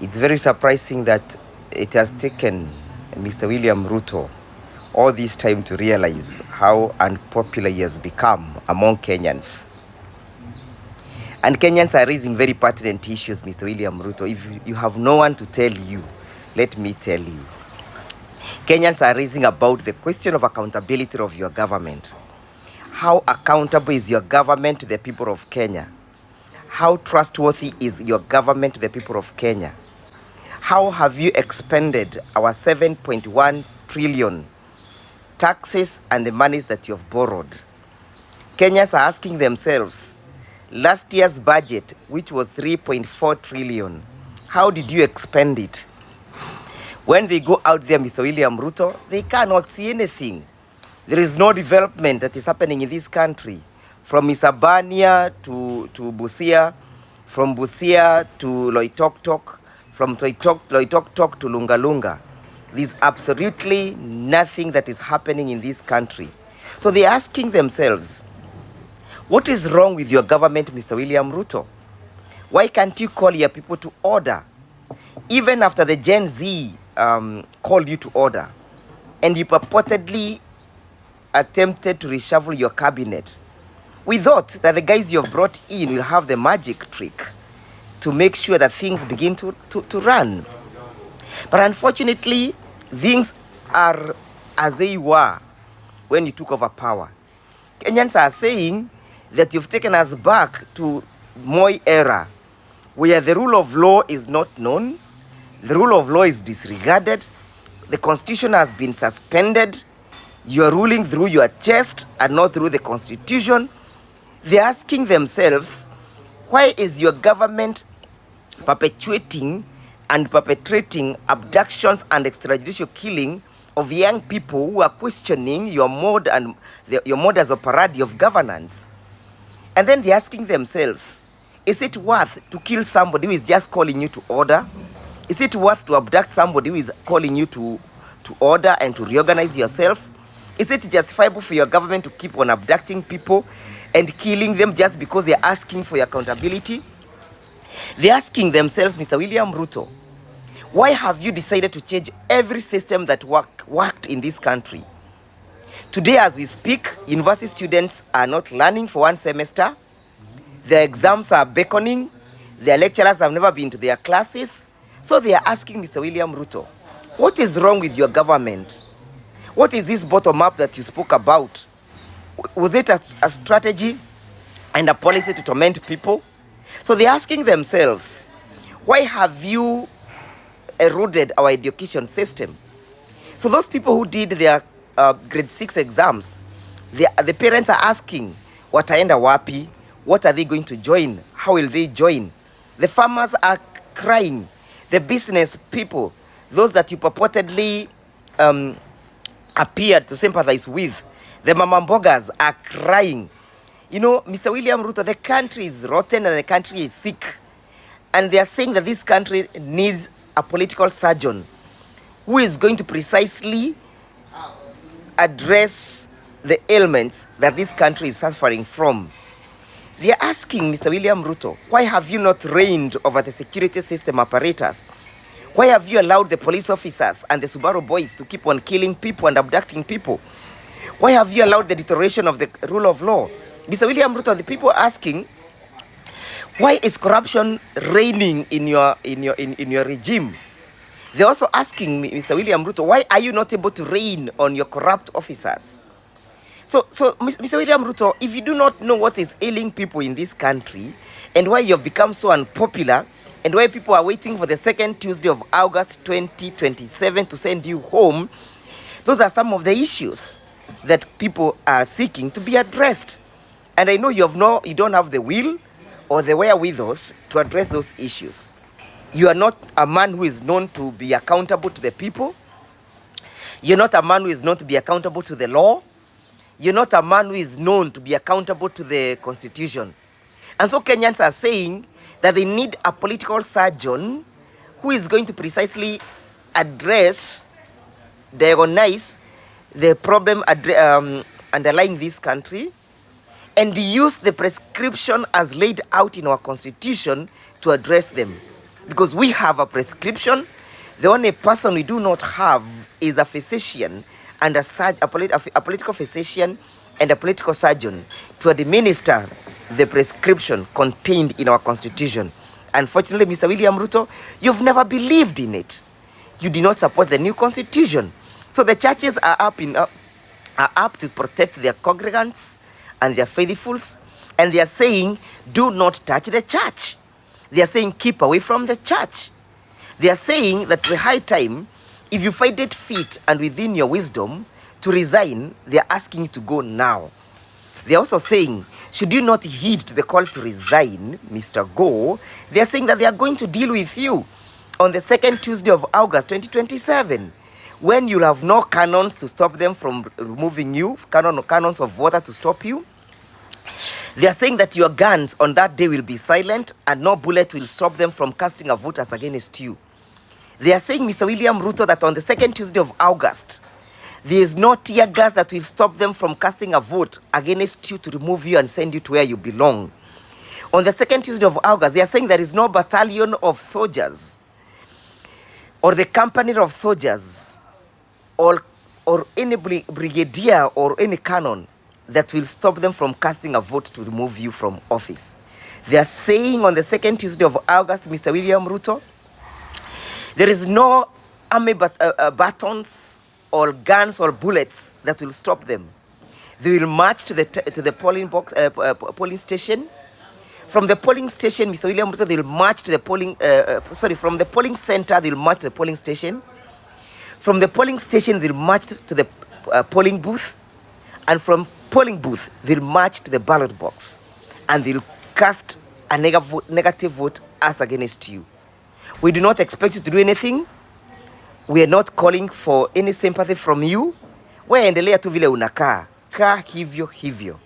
It's very surprising that it has taken Mr. William Ruto all this time to realize how unpopular he has become among Kenyans. And Kenyans are raising very pertinent issues, Mr. William Ruto. If you have no one to tell you, let me tell you. Kenyans are raising about the question of accountability of your government. How accountable is your government to the people of Kenya? How trustworthy is your government to the people of Kenya? How have you expended our 7.1 trillion taxes and the monies that you have borrowed? Kenyans are asking themselves, last year's budget, which was 3.4 trillion, how did you expend it? When they go out there, Mr. William Ruto, they cannot see anything. There is no development that is happening in this country. From Isabania to Busia, from Busia to Loitoktok, from Loitoktok to Lungalunga. There's absolutely nothing that is happening in this country. So they're asking themselves, what is wrong with your government, Mr. William Ruto? Why can't you call your people to order? Even after the Gen Z called you to order, and you purportedly attempted to reshuffle your cabinet, we thought that the guys you have brought in will have the magic trick to make sure that things begin to run. But unfortunately, things are as they were when you took over power. Kenyans are saying that you've taken us back to Moi era, where the rule of law is not known, the rule of law is disregarded, the constitution has been suspended, you are ruling through your chest and not through the constitution. They're asking themselves, why is your government perpetuating and perpetrating abductions and extrajudicial killing of young people who are questioning your mode and your modus operandi of governance? And then they're asking themselves, is it worth to kill somebody who is just calling you to order? Is it worth to abduct somebody who is calling you to order and to reorganize yourself? Is it justifiable for your government to keep on abducting people and killing them just because they're asking for your accountability? They're asking themselves, Mr. William Ruto, why have you decided to change every system that worked in this country? Today, as we speak, university students are not learning for one semester. Their exams are beckoning. Their lecturers have never been to their classes. So they are asking Mr. William Ruto, what is wrong with your government? What is this bottom-up that you spoke about? Was it a strategy and a policy to torment people? So they're asking themselves, why have you eroded our education system? So those people who did their grade 6 exams, the parents are asking, wataenda wapi? What are they going to join? How will they join? The farmers are crying. The business people, those that you purportedly appeared to sympathize with, the mamambogas are crying. You know, Mr. William Ruto, the country is rotten and the country is sick. And they are saying that this country needs a political surgeon who is going to precisely address the ailments that this country is suffering from. They are asking Mr. William Ruto, why have you not reigned over the security system apparatus? Why have you allowed the police officers and the Subaru boys to keep on killing people and abducting people? Why have you allowed the deterioration of the rule of law? Mr. William Ruto, the people are asking, why is corruption reigning in your regime? They're also asking me, Mr. William Ruto, why are you not able to reign on your corrupt officers? So, Mr. William Ruto, if you do not know what is ailing people in this country and why you have become so unpopular and why people are waiting for the second Tuesday of August 2027 to send you home, those are some of the issues that people are seeking to be addressed. And I know you don't have the will or the wherewithal to address those issues. You are not a man who is known to be accountable to the people. You're not a man who is known to be accountable to the law. You're not a man who is known to be accountable to the constitution. And so Kenyans are saying that they need a political surgeon who is going to precisely address, diagnose the problem underlying this country and use the prescription as laid out in our constitution to address them. because we have a prescription. The only person we do not have is a physician and a political physician and a political surgeon to administer the prescription contained in our constitution. Unfortunately, Mr. William Ruto, you've never believed in it. You do not support the new constitution. So the churches are up to protect their congregants and their faithfuls, and they are saying, do not touch the church. They are saying, keep away from the church. They are saying that the high time, if you find it fit and within your wisdom to resign, they are asking you to go now. They are also saying, should you not heed to the call to resign, Mr. Go, they are saying that they are going to deal with you on the second Tuesday of August 2027, when you'll have no cannons to stop them from removing you, cannons of water to stop you. They are saying that your guns on that day will be silent and no bullet will stop them from casting a vote as against you. They are saying, Mr. William Ruto, that on the second Tuesday of August, there is no tear gas that will stop them from casting a vote against you to remove you and send you to where you belong. On the second Tuesday of August, they are saying there is no battalion of soldiers or the company of soldiers or any brigadier or any cannon that will stop them from casting a vote to remove you from office. They are saying on the second Tuesday of August, Mr. William Ruto, there is no army batons or guns or bullets that will stop them. They will march to the polling station. From the polling station, Mr. William Ruto, they will march to the from the polling center, they will march to the polling station. From the polling station, they'll march to the polling booth. And from polling booth, they'll march to the ballot box. And they'll cast a negative vote as against you. We do not expect you to do anything. We are not calling for any sympathy from you. We endelea tu vile unakaa. Kaa hivyo hivyo.